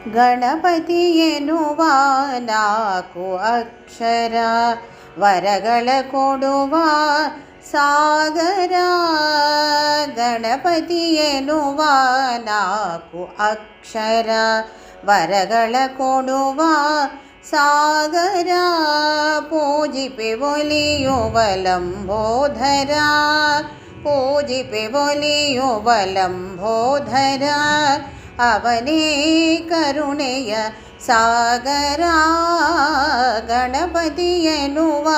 ಗಣಪತಿ ಎನ್ನುವ ನಾಲ್ಕು ಅಕ್ಷರ ವರಗಳ ಕೊಡುವ ಸಾಗರ. ಗಣಪತಿ ಎನ್ನುವ ನಾಲ್ಕು ಅಕ್ಷರ ವರಗಳ ಕೊಡುವ ಸಾಗರ. ಪೂಜಿಪೆ ಒಲಿಯುವ ಲಂಬೋದರ, ಪೂಜಿಪೆ ಒಲಿಯುವ ಲಂಬೋದರ. ಅವನೇ ಕರುಣೆಯ ಸಾಗರ. ಗಣಪತಿ ಎನ್ನುವ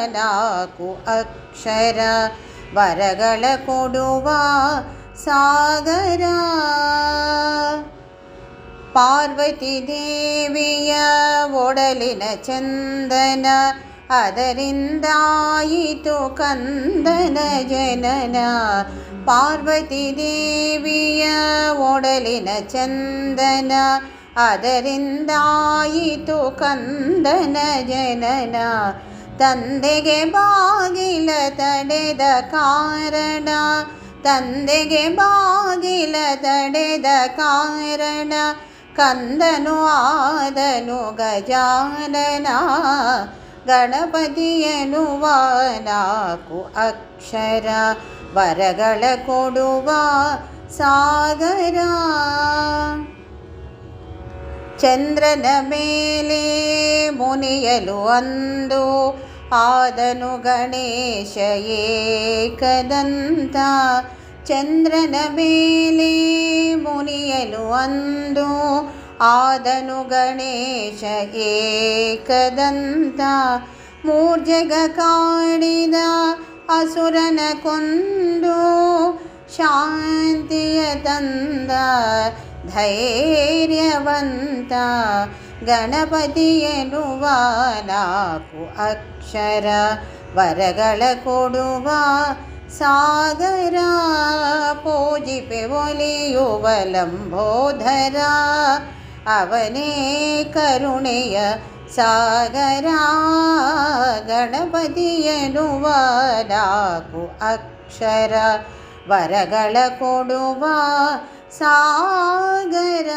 ನಾಲ್ಕು ಅಕ್ಷರ ವರಗಳ ಕೊಡುವ ಸಾಗರ. ಪಾರ್ವತಿ ದೇವಿಯ ಒಡಲಿನ ಚಂದನ, ಅದರಿಂದಾಯಿತು ಕಂದನ ಜನನ. ಪಾರ್ವತಿ ದೇವಿಯ ಒಡಲಿನ ಚಂದನ, ಅದರಿಂದಾಯಿತು ಕಂದನ ಜನನ. ತಂದೆಗೆ ಬಾಗಿಲ ತಡೆದ ಕಾರಣ, ತಂದೆಗೆ ಬಾಗಿಲ ತಡೆದ ಕಾರಣ. ಕಂದನು ಆದನು ಗಜಾನನ. ಗಣಪತಿ ಎನ್ನುವ ನಾಲ್ಕು ಅಕ್ಷರ ವರಗಳ ಕೊಡುವ ಸಾಗರ. ಚಂದ್ರನ ಮೇಲೆ ಮುನಿಯಲು ಅಂದು ಆದನು ಗಣೇಶ ಏಕದಂತ. ಚಂದ್ರನ ಮೇಲೆ ಮುನಿಯಲು ಅಂದು ಆದನು ಗಣೇಶ ಏಕದಂತ. ಮೂರ್ಜಗ ಕಾಡಿದ ಅಸುರನ ಕೊಂದು ಶಾಂತಿಯ ತಂದ ಧೈರ್ಯವಂತ. ಗಣಪತಿ ಎನ್ನುವ ನಾಲ್ಕು ಅಕ್ಷರ ವರಗಳ ಕೊಡುವ ಸಾಗರ. ಪೂಜಿಪೆ ಒಲಿಯುವ ಲಂಬೋದರ, ಅವನೇ ಕರುಣೆಯ ಸಾಗರ. ಗಣಪತಿ ಎನ್ನುವ ನಾಲ್ಕು ಅಕ್ಷರ ವರಗಳ ಕೊಡುವ ಸಾಗರ.